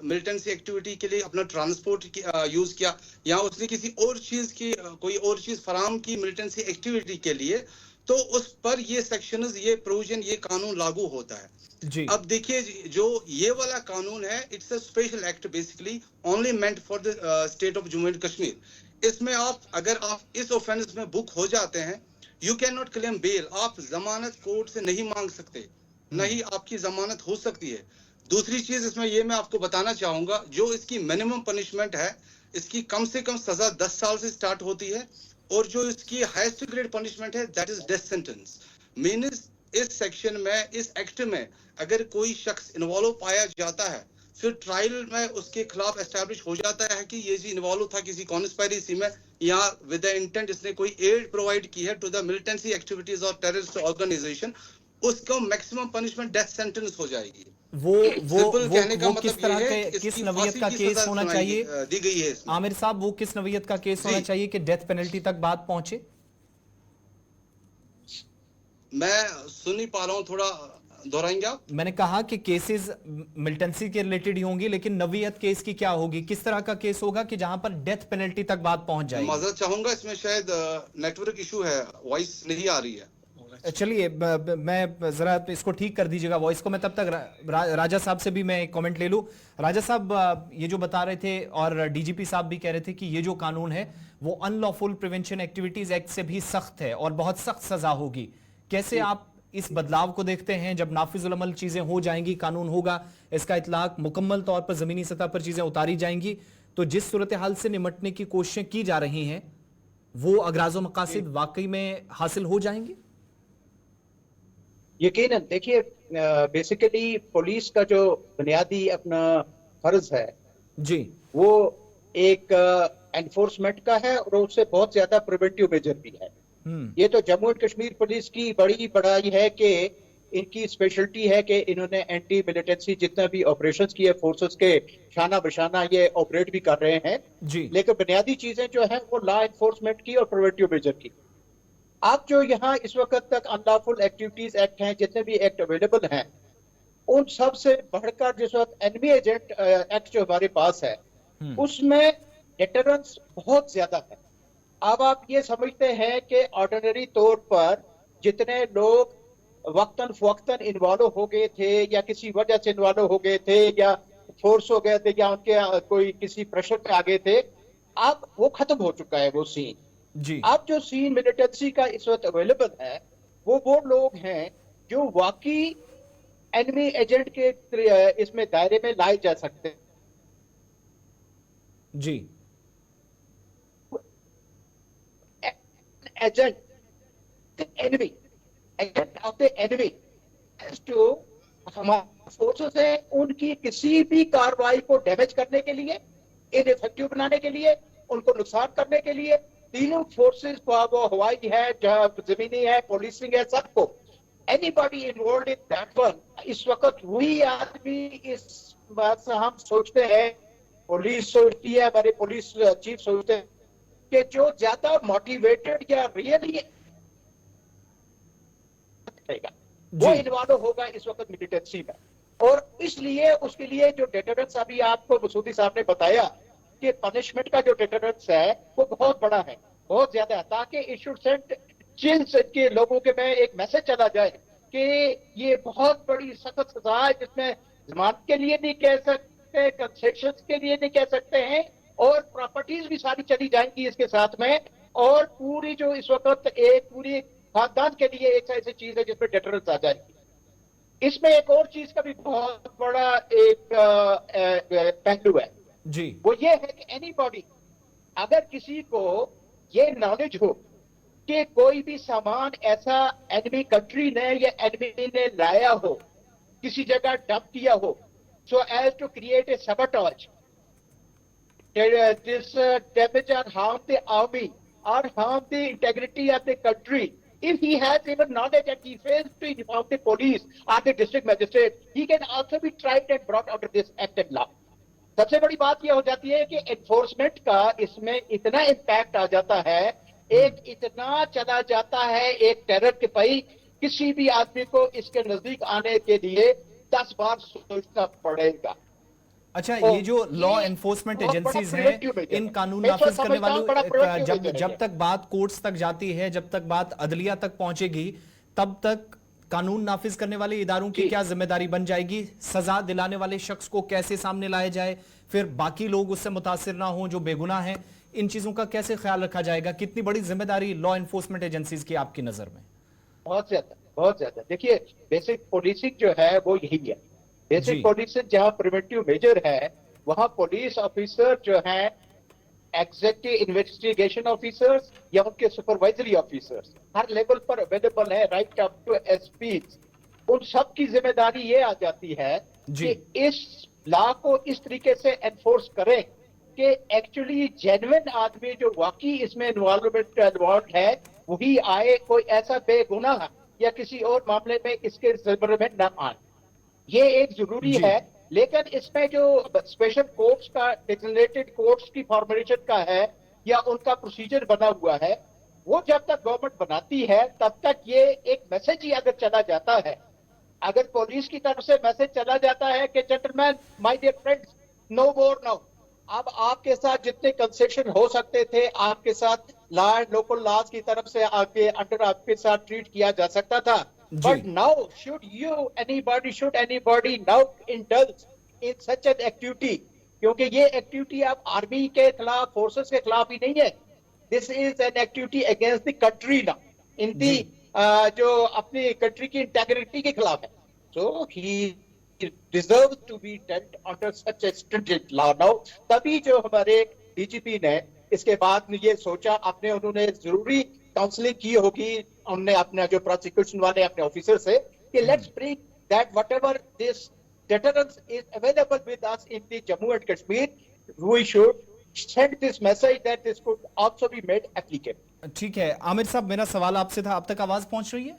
[SPEAKER 4] मिलिटेंसी एक्टिविटी के लिए अपना ट्रांसपोर्ट यूज किया, या उसने किसी और चीज की कोई और चीज फराहम की मिलिटेंसी एक्टिविटी के लिए, तो उस पर ये सेक्शंस, ये प्रोविजन, ये कानून लागू होता है।
[SPEAKER 1] जी,
[SPEAKER 4] अब देखिए जो ये वाला कानून है, it's a special act basically only meant for the state of Jammu and Kashmir. इसमें अगर आप इस ऑफेंस में बुक हो जाते हैं, you can not claim bail, आप जमानत कोर्ट से नहीं मांग सकते, नहीं आपकी जमानत हो सकती है। दूसरी चीज इसमें ये मैं आपको बताना चाहूंगा, जो इसकी मिनिमम पनिशमेंट है, इसकी कम से कम सजा 10 साल से स्टार्ट होती है, और जो इसकी हाईएस्ट ग्रेड पनिशमेंट है that is death sentence. Means इस सेक्शन में, इस एक्ट में अगर कोई शख्स इन्वॉल्व पाया जाता है, फिर ट्रायल में उसके खिलाफ एस्टैब्लिश हो जाता है कि ये जी इन्वॉल्व था किसी कॉन्स्पायरेसी में, या विद द इंटेंट इसने कोई एड प्रोवाइड की है टू द मिलिटेंसी एक्टिविटीज और टेररिस्ट ऑर्गेनाइजेशन, उसको मैक्सिमम पनिशमेंट डेथ सेंटेंस हो जाएगी।
[SPEAKER 1] वो
[SPEAKER 4] कहने का मतलब
[SPEAKER 1] किस तरह
[SPEAKER 4] ये है
[SPEAKER 1] के,
[SPEAKER 4] कि
[SPEAKER 1] किस
[SPEAKER 4] इसकी
[SPEAKER 1] नवीयत
[SPEAKER 4] फांसी
[SPEAKER 1] का
[SPEAKER 4] की
[SPEAKER 1] केस
[SPEAKER 4] सजा
[SPEAKER 1] होना
[SPEAKER 4] सुनाई
[SPEAKER 1] चाहिए
[SPEAKER 4] दी गई है इसमें।
[SPEAKER 1] आमिर साहब? वो किस नवीयत का केस होना
[SPEAKER 4] जी।
[SPEAKER 1] चाहिए कि डेथ पेनल्टी तक बात पहुंचे?
[SPEAKER 4] मैं सुन नहीं पा रहा हूँ, थोड़ा दोहराएंगे आप?
[SPEAKER 1] मैंने कहा कि केसेस मिलिटेंसी के रिलेटेड ही होंगी, लेकिन नवीयत केस की क्या होगी? किस तरह का केस होगा कि जहां पर डेथ पेनल्टी तक बात पहुंच जाएगी?
[SPEAKER 4] माजरत चाहूंगा, इसमें शायद नेटवर्क इशू है, वॉइस नहीं आ रही है।
[SPEAKER 1] चलिए, मैं जरा इसको ठीक कर दीजिएगा वॉइस को। मैं तब तक राजा साहब से भी मैं एक कमेंट ले लूं। राजा साहब, ये जो बता रहे थे और डीजीपी साहब भी कह रहे थे कि ये जो कानून है वो अनलॉफुल प्रिवेंशन एक्टिविटीज एक्ट से भी सख्त है और बहुत सख्त सजा होगी। कैसे आप इस बदलाव को देखते हैं? जब नाफिजुल अमल चीजें हो जाएंगी, कानून होगा, इसका इतलाक मुकम्मल तौर पर जमीनी सतह पर चीजें उतारी जाएंगी, तो जिस सूरत हाल से निमटने की कोशिशें की जा रही हैं वो अगराज़ो मकासिद वाकई में हासिल हो जाएंगी?
[SPEAKER 5] यकीनन। देखिए, बेसिकली पुलिस का जो बुनियादी अपना फर्ज है
[SPEAKER 1] जी,
[SPEAKER 5] वो एक एनफोर्समेंट का है और उससे बहुत ज्यादा प्रिवेंटिव मेजर भी है। ये तो जम्मू एंड कश्मीर पुलिस की बड़ी बड़ाई है कि इनकी स्पेशलिटी है कि इन्होंने एंटी मिलिटेंसी जितना भी ऑपरेशंस किए फोर्सेस के शाना बशाना ये ऑपरेट भी कर रहे हैं
[SPEAKER 1] जी,
[SPEAKER 5] लेकिन बुनियादी चीजें जो है वो लॉ एनफोर्समेंट की और प्रिवेंटिव मेजर की। आप जो यहाँ इस वक्त तक अनलॉफुल एक्टिविटीज एक्ट हैं, जितने भी एक्ट अवेलेबल हैं, उन सब से बढ़कर जिस वक्त एनिमी एजेंट एक्ट जो हमारे पास है उसमें डिटरेंस बहुत ज्यादा है। अब आप ये समझते हैं कि ऑर्डिनरी तौर पर जितने लोग वक्तन फवक्तन इन्वॉल्व हो गए थे या किसी वजह से इन्वॉल्व हो गए थे या फोर्स हो गए थे या उनके कोई किसी प्रेशर पे आ गए थे, अब वो खत्म हो चुका है वो सीन
[SPEAKER 1] जी।
[SPEAKER 5] अब जो सीन मिलिटेंसी का इस वक्त अवेलेबल है वो लोग हैं जो वाकई एनिमी एजेंट के इसमें दायरे में लाए जा सकते हैं।
[SPEAKER 1] जी,
[SPEAKER 5] agent the enemy, agent of the enemy to हमारे फोर्सेस है, उनकी किसी भी कार्रवाई को डैमेज करने के लिए, इनइफेक्टिव बनाने के लिए, उनको नुकसान करने के लिए, तीनों फोर्सेस को, वो हवाई है, जमीनी है, पुलिसिंग है, सबको, anybody involve in that one. इस वक्त वही आदमी, इस बात से हम सोचते हैं, पुलिस सोचती है, हमारे पुलिस चीफ सोचते हैं कि जो ज्यादा मोटिवेटेड या रियली वो इन्वॉल्व होगा इस वक्त मिलिटेंसी में, और इसलिए उसके लिए जो डिटरेंस अभी आपको मसूदी साहब ने बताया कि पनिशमेंट का जो डिटरेंस है वो बहुत बड़ा है। बहुत ज्यादा है, ताकि इट शुड सेंड चिल्स के लोगों के में एक मैसेज चला जाए कि ये बहुत बड़ी सख्त सजा है, जिसमें जमानत के लिए नहीं कह सकते, कंसेशन के लिए नहीं कह सकते हैं, और प्रॉपर्टीज भी सारी चली जाएंगी इसके साथ में, और पूरी जो इस वक्त एक पूरी खानदान के लिए एक ऐसी चीज है जिसमें डेटरेंस आ जाएगी। इसमें एक और चीज का भी बहुत बड़ा एक पहलू है
[SPEAKER 1] जी,
[SPEAKER 5] वो ये है कि एनीबॉडी, अगर किसी को ये नॉलेज हो कि कोई भी सामान ऐसा एनिमी कंट्री ने या एनिमी ने लाया हो, किसी जगह डंप किया हो, so as to create a sabotage, this damage और harm the army or harm the integrity of the country, if he has even knowledge and he fails to inform the police or the district magistrate, he can also be tried and brought under this act and law. सबसे बड़ी बात यह हो जाती है कि enforcement का इसमें इतना इम्पैक्ट आ जाता है, एक इतना चला जाता है एक टेरर के पई, किसी भी आदमी को इसके नजदीक आने के लिए 10 बार सोचना पड़ेगा।
[SPEAKER 1] अच्छा, ये जो लॉ एनफोर्समेंट एजेंसीज हैं, इन कानून नाफिज करने वालों, जब तक बात कोर्ट्स तक जाती है, जब तक बात अदलिया तक पहुंचेगी, तब तक कानून नाफिज करने वाले इदारों की क्या जिम्मेदारी बन जाएगी? सजा दिलाने वाले शख्स को कैसे सामने लाया जाए, फिर बाकी लोग उससे मुतासिर ना हो जो बेगुनाह हैं, इन चीजों का कैसे ख्याल रखा जाएगा? कितनी बड़ी जिम्मेदारी लॉ एनफोर्समेंट एजेंसीज की आपकी नजर में?
[SPEAKER 5] बहुत ज्यादा, बहुत ज्यादा। देखिए, बेसिक पुलिसिंग जो है वो यही है। बेसिक पुलिसिंग जहां प्रिवेंटिव मेजर है, वहां पुलिस ऑफिसर जो है, एग्जीक्यूटिव इन्वेस्टिगेशन ऑफिसर्स या उनके सुपरवाइजरी ऑफिसर्स हर लेवल पर अवेलेबल है, राइट अप टू एसपी। उन सब की जिम्मेदारी ये आ जाती है कि इस लॉ को इस तरीके से एनफोर्स करें कि एक्चुअली जेन्युइन आदमी जो वाकई इसमें इन्वॉल्व है वही आए, कोई ऐसा बेगुनाह या किसी और मामले में इसके जिम्मे में न आए। ये एक जरूरी है। लेकिन इसमें जो स्पेशल कोर्ट्स का, डेजिग्नेटेड कोर्ट्स की फॉर्मुलेशन का है या उनका प्रोसीजर बना हुआ है, वो जब तक गवर्नमेंट बनाती है तब तक ये एक मैसेज ही अगर चला जाता है, अगर पुलिस की तरफ से मैसेज चला जाता है कि gentleman, my dear friends, no more now, अब आपके साथ जितने कंसेशन हो सकते थे, आपके साथ लॉ एंड लोकल लॉज की तरफ से आगे अंडर आपके साथ ट्रीट किया जा सकता था। But now, should anybody now indulge in such an activity? क्योंकि ये एक्टिविटी अब आर्मी के खिलाफ, फोर्सेस के खिलाफ ही नहीं है। This is an activity against the country now, in the जो अपनी कंट्री की इंटेग्रिटी के खिलाफ है। So he deserves to be dealt under such a stringent law now। तभी जो हमारे डीजीपी ने इसके बाद में ये सोचा, उन्होंने जरूरी काउंसलिंग की होगी, उन्होंने अपने जो प्रोसिक्यूशन वाले अपने ऑफिसर से कि let's bring that whatever this deterrence is available with us in the Jammu and Kashmir, we should send this message that this could also be made applicable।
[SPEAKER 1] ठीक है आमिर साहब, मेरा सवाल आपसे था, अब तक आवाज पहुंच रही है?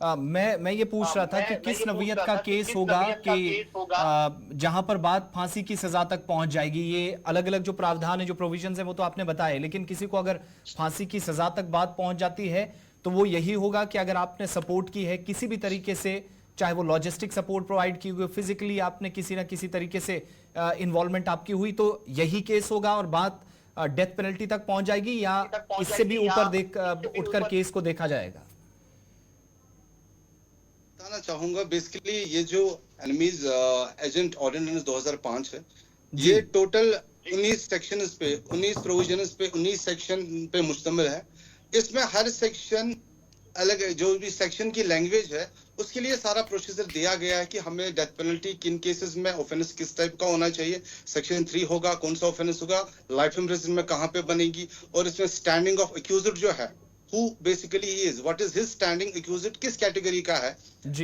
[SPEAKER 1] मैं ये पूछ रहा था कि किस नवीयत का केस होगा कि जहां पर बात फांसी की सजा तक पहुंच जाएगी? ये अलग अलग जो प्रावधान है, जो प्रोविजन है, वो तो आपने बताए, लेकिन किसी को अगर फांसी की सजा तक बात पहुंच जाती है तो वो यही होगा कि अगर आपने सपोर्ट की है किसी भी तरीके से, चाहे वो लॉजिस्टिक सपोर्ट प्रोवाइड की हुई, फिजिकली आपने किसी ना किसी तरीके से इन्वॉल्वमेंट आपकी हुई, तो यही केस होगा और बात डेथ पेनल्टी तक पहुंच जाएगी, या इससे भी ऊपर उठकर केस को देखा जाएगा?
[SPEAKER 4] बताना चाहूंगा, बेसिकली ये जो एनिमीज एजेंट ऑर्डिनेंस 2005 है, ये टोटल 19 सेक्शन पे, 19 प्रोविजन पे, 19 सेक्शन पे मुश्तमिल है। इसमें हर सेक्शन अलग, जो भी सेक्शन की लैंग्वेज है उसके लिए सारा प्रोसीजर दिया गया है कि हमें डेथ पेनल्टी किन केसेस में, ऑफेंस किस टाइप का होना चाहिए, सेक्शन 3 होगा, कौन सा ऑफेंस होगा, लाइफ इम्प्रिजनमेंट कहां पे बनेगी, और इसमें स्टैंडिंग ऑफ एक्यूज्ड जो है, who basically he is, what is his standing, accused किस कैटेगरी का है।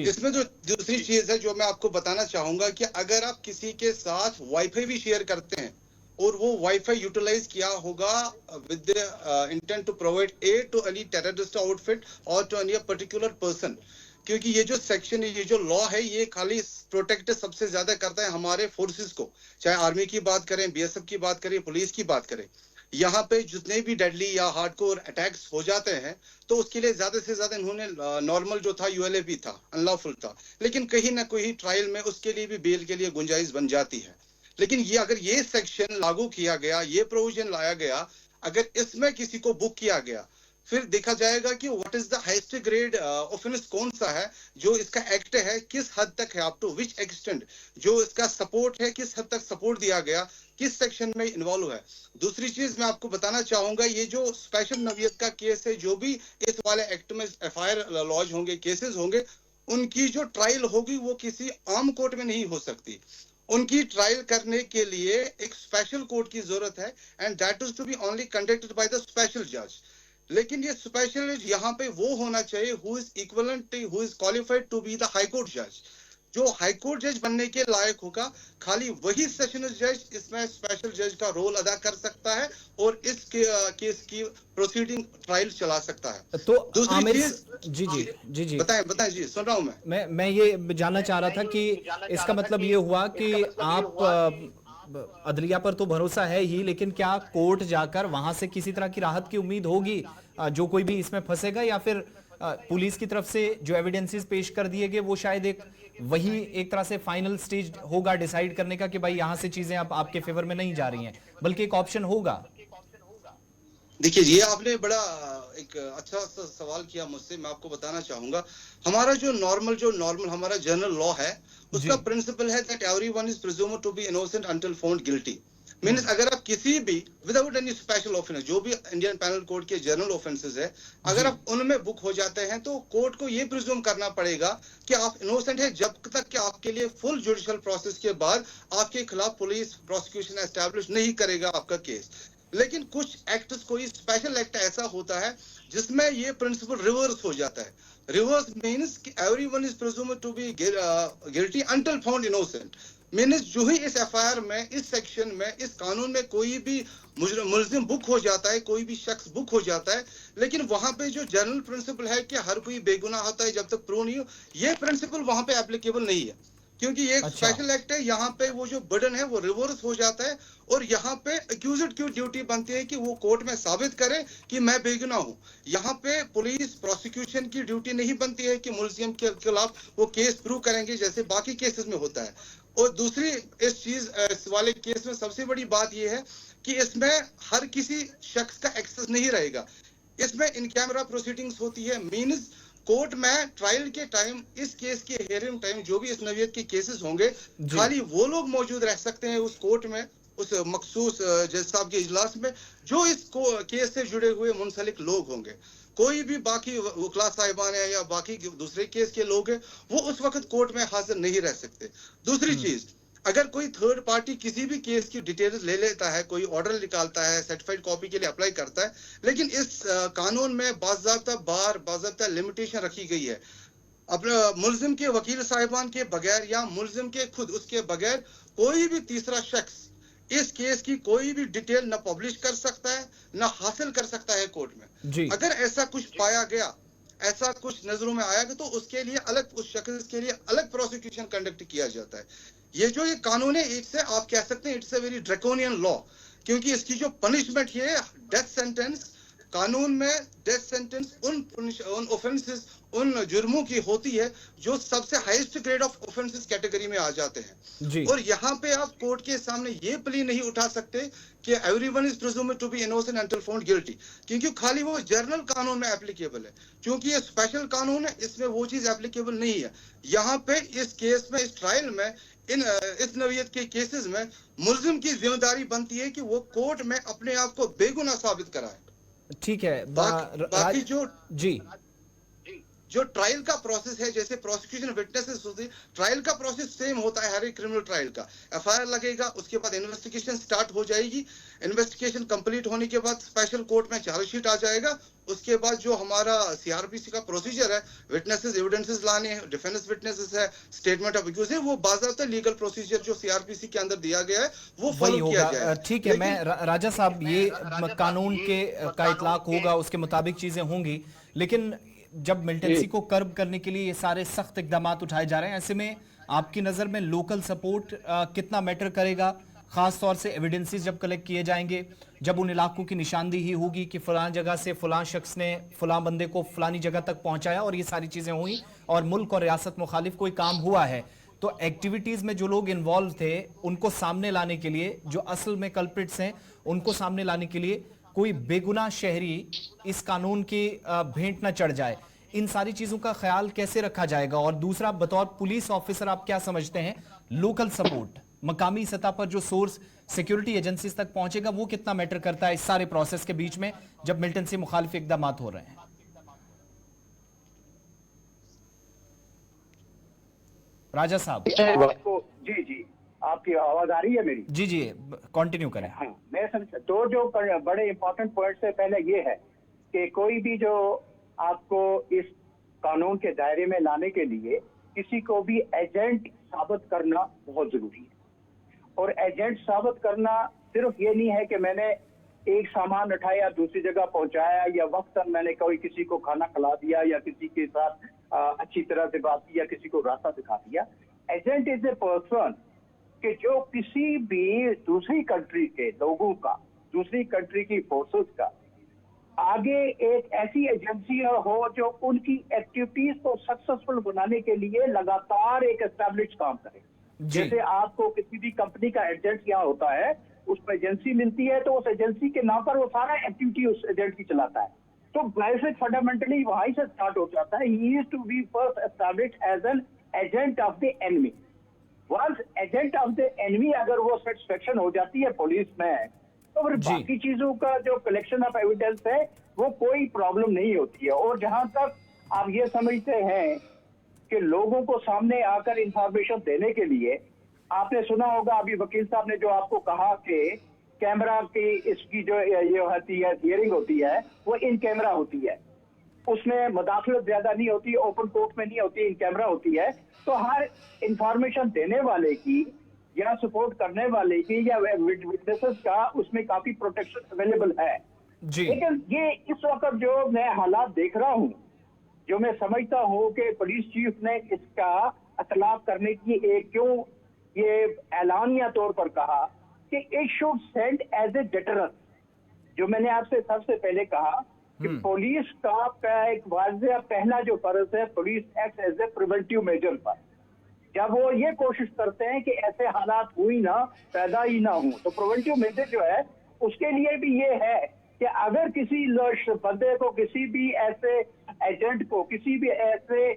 [SPEAKER 4] इसमें जो दूसरी चीज है जो मैं आपको बताना चाहूंगा कि अगर आप किसी के साथ वाईफाई भी शेयर करते हैं और वो वाईफाई यूटिलाइज किया होगा with the intent to provide aid to any terrorist outfit और टू एनी पर्टिकुलर पर्सन, क्योंकि ये जो सेक्शन, ये जो लॉ है, ये खाली प्रोटेक्ट सबसे ज्यादा करता है हमारे फोर्सेस को, चाहे आर्मी की बात करें, बीएसएफ की बात करें, पुलिस की बात करें। यहाँ पे जितने भी डेडली या हार्डकोर अटैक्स हो जाते हैं तो उसके लिए ज्यादा से ज्यादा इन्होंने, नॉर्मल जो था यूएलएबी था, अनलॉफुल था, लेकिन कहीं ना कहीं ट्रायल में उसके लिए भी बेल के लिए गुंजाइश बन जाती है। लेकिन ये अगर ये सेक्शन लागू किया गया, ये प्रोविजन लाया गया, अगर इसमें किसी को बुक किया गया, फिर देखा जाएगा कि what is the highest grade offence कौन सा है, जो इसका एक्ट है किस हद तक है, अप टू विच एक्सटेंट, जो इसका सपोर्ट है किस हद तक सपोर्ट दिया गया, किस सेक्शन में इन्वॉल्व है। दूसरी चीज मैं आपको बताना चाहूंगा, ये जो स्पेशल नवीयत का केस है, जो भी इस वाले एक्ट में एफआईआर लॉन्च होंगे, केसेस होंगे, उनकी जो ट्रायल होगी वो किसी आम कोर्ट में नहीं हो सकती। उनकी ट्रायल करने के लिए एक स्पेशल कोर्ट की जरूरत है, and that is to be only conducted by the special जज। लेकिन ये स्पेशल जज यहाँ पे वो होना चाहिए who is equivalent, who is qualified to be the high court जज। जो हाई कोर्ट जज बनने के लायक होगा, खाली वही सेशनल जज इसमें स्पेशल जज का रोल अदा कर सकता है और इस केस की प्रोसीडिंग ट्रायल चला सकता है।
[SPEAKER 1] तो
[SPEAKER 4] दूसरी
[SPEAKER 1] आमिर,
[SPEAKER 4] चीज,
[SPEAKER 1] जी
[SPEAKER 4] बताएं जी, सुन रहा हूं
[SPEAKER 1] मैं ये जानना चाह रहा था कि इसका मतलब ये हुआ कि आप अदलिया पर तो भरोसा है ही, लेकिन क्या कोर्ट जाकर वहां से किसी तरह की राहत की उम्मीद होगी जो कोई भी इसमें फंसेगा, या फिर पुलिस की तरफ से जो एविडेंसेस पेश कर दिए गए वो शायद वही एक तरह से फाइनल स्टेज होगा डिसाइड करने का कि भाई यहां से चीजें अब आपके फेवर में नहीं जा रही हैं, बल्कि एक ऑप्शन होगा?
[SPEAKER 4] देखिए, ये आपने बड़ा एक अच्छा सा सवाल किया मुझसे। मैं आपको बताना चाहूंगा, हमारा जो नॉर्मल हमारा जनरल लॉ है, उसका प्रिंसिपल है that everyone is presumed to be innocent until found guilty. Means अगर आप किसी भी विदाउट एनी स्पेशल ऑफेंस, जो भी इंडियन पैनल कोड के जनरल ऑफेंसेस है, अगर आप उनमें बुक हो जाते हैं तो कोर्ट को ये प्रिज्यूम करना पड़ेगा कि आप इनोसेंट है, जब तक कि आपके लिए फुल जुडिशियल प्रोसेस के बाद आपके खिलाफ पुलिस प्रोसिक्यूशन एस्टैब्लिश नहीं करेगा आपका केस। लेकिन कुछ एक्ट्स, कोई स्पेशल एक्ट ऐसा होता है जिसमें ये प्रिंसिपल रिवर्स हो जाता है। रिवर्स मीन्स कि everyone is presumed to be guilty until found innocent. Means जो ही इस एफआईआर में, इस सेक्शन में, इस कानून में कोई भी मुल्जिम बुक हो जाता है, कोई भी शख्स बुक हो जाता है, लेकिन वहां पे जो जनरल प्रिंसिपल है कि हर कोई बेगुनाह होता है जब तक प्रूव नहीं हो, ये प्रिंसिपल वहां पे एप्लीकेबल नहीं है, क्योंकि ये एक स्पेशल एक्ट है। यहाँ पे वो जो बर्डन है वो रिवर्स हो जाता है, और यहाँ पे अक्यूज्ड की ड्यूटी बनती है कि वो कोर्ट में साबित करे कि मैं बेगुनाह हूँ। यहाँ पे पुलिस प्रोसिक्यूशन की ड्यूटी नहीं बनती है कि मुल्जिम के खिलाफ वो केस प्रूव करेंगे जैसे बाकी केसेस में होता है। और दूसरी इस वाले केस में सबसे बड़ी बात यह है कि इसमें हर किसी शख्स का एक्सेस नहीं रहेगा। इसमें इन कैमरा प्रोसीडिंग्स होती है। मीन्स कोर्ट में ट्रायल के टाइम, इस केस के हियरिंग टाइम, जो भी इस नवीयत के केसेस होंगे, खाली वो लोग मौजूद रह सकते हैं उस कोर्ट में, उस मखसूस जज साहब के इजलास में, जो इस केस से जुड़े हुए मुंसलिक लोग होंगे। कोई भी बाकी वकला साहिबान है या बाकी दूसरे केस के लोग हैं, वो उस वक्त कोर्ट में हाजिर नहीं रह सकते। दूसरी चीज, अगर कोई थर्ड पार्टी किसी भी केस की डिटेल्स ले लेता है, कोई ऑर्डर निकालता है, सर्टिफाइड कॉपी के लिए अप्लाई करता है, लेकिन इस कानून में बाज़ाब्ता लिमिटेशन रखी गई है। अपने मुल्जिम के वकील साहिबान के बगैर या मुल्जिम के खुद उसके बगैर कोई भी तीसरा शख्स इस केस की कोई भी डिटेल न पब्लिश कर सकता है, न हासिल कर सकता है कोर्ट में। अगर ऐसा कुछ पाया गया, ऐसा कुछ नजरों में आया तो उसके लिए अलग, उस शख्स के लिए अलग प्रोसिक्यूशन कंडक्ट किया जाता है। ये जो ये कानून है, इससे आप कह सकते हैं it's a very draconian law, क्योंकि इसकी जो पनिशमेंट है डेथ सेंटेंस। कानून में डेथ सेंटेंस उन ऑफेंसेस, उन जुर्मों की होती है जो सबसे highest grade of offences category में आ जाते हैं। और यहाँ पे आप कोर्ट के सामने ये प्ली नहीं उठा सकते कि everyone is presumed to be innocent until found guilty, क्योंकि खाली वो जनरल कानून में एप्लीकेबल है। क्योंकि ये स्पेशल कानून है, इसमें वो चीज एप्लीकेबल नहीं है। यहाँ पे इस केस में, इस ट्रायल में, इस नवीयत के केसेस में मुल्जिम की जिम्मेदारी बनती है कि वो कोर्ट में अपने आप को बेगुनाह साबित कराए।
[SPEAKER 1] ठीक है।
[SPEAKER 4] बाकी जो ट्रायल का प्रोसेस है, जैसे प्रोसिक्यूशन विटनेसेस होती है, ट्रायल का प्रोसेस सेम होता है हर एक क्रिमिनल ट्रायल का। एफआईआर लगेगा, उसके बाद इन्वेस्टिगेशन स्टार्ट हो जाएगी। इन्वेस्टिगेशन कंप्लीट होने के बाद स्पेशल कोर्ट में चार्जशीट आ जाएगा। उसके बाद जो हमारा सीआरपीसी का प्रोसीजर है, विटनेसेस, एविडेंसेस लाने हैं, डिफेंस विटनेसेस है, स्टेटमेंट ऑफ एक्यूज है, वो बाकायदा लीगल प्रोसीजर जो सीआरपीसी के अंदर दिया गया है वो फॉलो किया जाएगा।
[SPEAKER 1] ठीक है। मैं राजा साहब, ये कानून का इतलाक होगा, उसके मुताबिक चीजें होंगी, लेकिन जब मिलिटेंसी को कर्ब करने के लिए ये सारे सख्त इकदाम उठाए जा रहे हैं, ऐसे में आपकी नजर में लोकल सपोर्ट कितना मैटर करेगा? खास तौर से एविडेंसेस जब कलेक्ट किए जाएंगे, जब उन इलाकों की निशानदेही होगी कि फलां जगह से फलां शख्स ने फलां बंदे को फलानी जगह तक पहुंचाया और ये सारी चीजें हुई और मुल्क और रियासत मुखालिफ कोई काम हुआ है, तो एक्टिविटीज में जो लोग इन्वॉल्व थे उनको सामने लाने के लिए, जो असल में कल्प्रिट्स हैं उनको सामने लाने के लिए कोई बेगुनाह शहरी इस कानून की भेंट न चढ़ जाए, इन सारी चीजों का ख्याल कैसे रखा जाएगा? और दूसरा, बतौर पुलिस ऑफिसर आप क्या समझते हैं, लोकल सपोर्ट मकामी सतह पर जो सोर्स सिक्योरिटी एजेंसीज तक पहुंचेगा वो कितना मैटर करता है इस सारे प्रोसेस के बीच में जब मिलिटेंसी मुखालिफ इकदाम हो रहे हैं? राजा साहब।
[SPEAKER 6] आपको जी जी आपकी आवाज आ रही है मेरी?
[SPEAKER 1] जी जी, कंटिन्यू करें।
[SPEAKER 6] हाँ, मैं समझ दो जो बड़े इंपॉर्टेंट पॉइंट से पहले ये है कि कोई भी जो आपको इस कानून के दायरे में लाने के लिए किसी को भी एजेंट साबित करना बहुत जरूरी है। और एजेंट साबित करना सिर्फ ये नहीं है कि मैंने एक सामान उठाया दूसरी जगह पहुंचाया, या वक्तन मैंने कोई किसी को खाना खिला दिया, या किसी के साथ अच्छी तरह से बात की, या किसी को रास्ता दिखा दिया। एजेंट इज ए पर्सन कि जो किसी भी दूसरी कंट्री के लोगों का, दूसरी कंट्री की फोर्सेस का आगे एक ऐसी एजेंसी हो जो उनकी एक्टिविटीज को सक्सेसफुल बनाने के लिए लगातार एक एस्टैब्लिश काम करे। जैसे आपको किसी भी कंपनी का एजेंट यहाँ होता है, उसको एजेंसी मिलती है, तो उस एजेंसी के नाम पर वो सारा एक्टिविटी उस एजेंट की चलाता है। तो बेसिक फंडामेंटली वहीं से स्टार्ट हो जाता है। He is to be first established as an agent of the enemy. Once agent of the enemy अगर वो सेटिस्फेक्शन हो जाती है पुलिस में, तो फिर बाकी चीजों का जो कलेक्शन ऑफ एविडेंस है वो कोई प्रॉब्लम नहीं होती है। और जहां तक आप ये समझते हैं कि लोगों को सामने आकर इंफॉर्मेशन देने के लिए, आपने सुना होगा अभी वकील साहब ने जो आपको कहा कि कैमरा की इसकी जो ये होती है हियरिंग होती है वो इन कैमरा होती है, उसमें मुदाखलत ज्यादा नहीं होती, ओपन कोर्ट में नहीं होती, इन कैमरा होती है। तो हर इंफॉर्मेशन देने वाले की या सपोर्ट करने वाले की या विटनेसेस का उसमें काफी प्रोटेक्शन अवेलेबल है जी। लेकिन ये इस वक्त जो मैं हालात देख रहा हूँ, जो मैं समझता हूँ कि पुलिस चीफ ने इसका इतलाफ करने की एक क्यों ये ऐलानिया तौर पर कहा कि it should send as a deterrence. जो मैंने आपसे सबसे पहले कहा कि पुलिस का एक वाज़ेह पहला जो फर्ज है, police act as a preventive measure पर। जब वो ये कोशिश करते हैं कि ऐसे हालात हुई ना, पैदा ही ना हो, तो प्रिवेंटिव मेजर जो है उसके लिए भी ये है कि अगर किसी बंदे को, किसी भी ऐसे एजेंट को, किसी भी ऐसे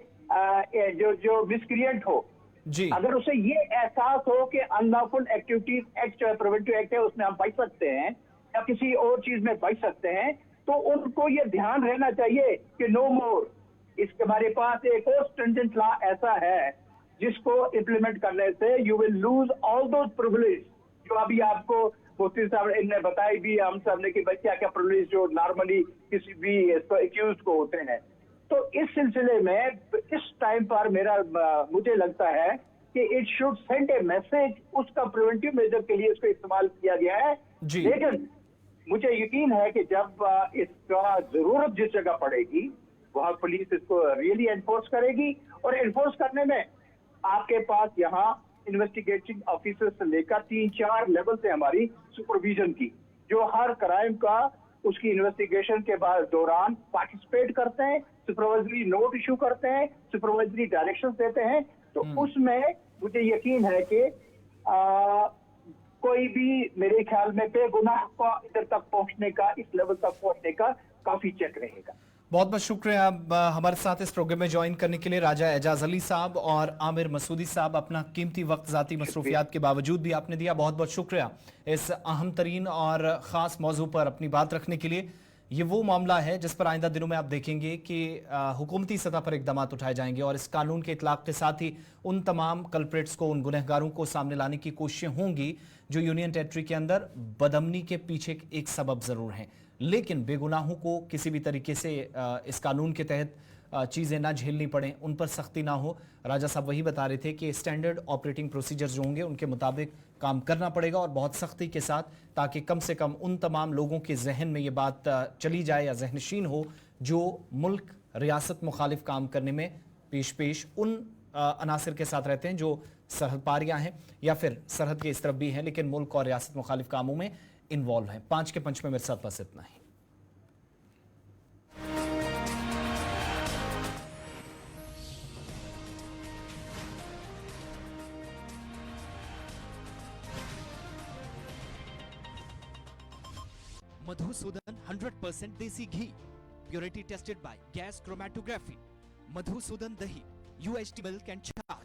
[SPEAKER 6] जो मिसक्रिएंट हो जी, अगर उसे ये एहसास हो कि अनलॉफुल एक्टिविटीज एक्ट जो है, प्रिवेंटिव एक्ट है, उसमें हम बच सकते हैं या किसी और चीज में बच सकते हैं, तो उनको ये ध्यान रहना चाहिए कि नो मोर। इसके हमारे पास एक और स्ट्रिंजेंट लॉ ऐसा है जिसको इम्प्लीमेंट करने से you will lose all those privilege जो अभी आपको मुफ्ती साहब ने बताई भी, हम सब ने, कि क्या क्या प्रिविलेज जो नॉर्मली किसी भी एक्यूज को होते हैं। तो इस सिलसिले में इस टाइम पर मुझे लगता है कि it should send A message, उसका प्रिवेंटिव मेजर के लिए इसको इस्तेमाल किया गया है जी। लेकिन मुझे यकीन है कि जब इसका जरूरत जिस जगह पड़ेगी वहां पुलिस इसको रियली एनफोर्स करेगी। और एनफोर्स करने में आपके पास यहाँ इन्वेस्टिगेटिंग ऑफिसर से लेकर 3-4 लेवल से हमारी सुपरविजन की, जो हर क्राइम का उसकी इन्वेस्टिगेशन के बाद दौरान पार्टिसिपेट करते हैं, सुपरवाइजरी नोट इशू करते हैं, सुपरवाइजरी डायरेक्शंस देते हैं। तो उसमें मुझे यकीन है कि कोई भी मेरे ख्याल में बेगुनाह का इधर तक पहुंचने का, इस लेवल तक पहुंचने का काफी चेक रहेगा।
[SPEAKER 1] बहुत बहुत शुक्रिया हमारे साथ इस प्रोग्राम में ज्वाइन करने के लिए राजा एजाज अली साहब और आमिर मसूदी साहब। अपना कीमती वक्त ज़ाती मसरूफियात के बावजूद भी आपने दिया, बहुत बहुत शुक्रिया इस अहम तरीन और ख़ास मौजू पर अपनी बात रखने के लिए। ये वो मामला है जिस पर आइंदा दिनों में आप देखेंगे कि हुकूमती सतह पर इकदाम उठाए जाएंगे और इस कानून के इतलाक़ के साथ ही उन तमाम कल्प्रेट्स को, उन गुनहगारों को सामने लाने की कोशिशें होंगी जो यूनियन टेरिटरी के अंदर बदअमनी के पीछे एक सबब ज़रूर हैं। लेकिन बेगुनाहों को किसी भी तरीके से इस कानून के तहत चीज़ें ना झेलनी पड़ें, उन पर सख्ती ना हो। राजा साहब वही बता रहे थे कि स्टैंडर्ड ऑपरेटिंग प्रोसीजर्स जो होंगे उनके मुताबिक काम करना पड़ेगा और बहुत सख्ती के साथ, ताकि कम से कम उन तमाम लोगों के जहन में ये बात चली जाए या जहनशीन हो जो मुल्क रियासत मुखालिफ काम करने में पेश उन अनासर के साथ रहते हैं जो सरहद पारियाँ हैं या फिर सरहद के इस तरफ भी हैं लेकिन मुल्क और रियासत मुखालिफ कामों में इन्वॉल्व हैं। 5 के पंच में मेरे साथ बस इतना ही।
[SPEAKER 7] Madhusudan 100% desi ghee, purity tested by gas chromatography, Madhusudan dahi, UHT milk and छाछ।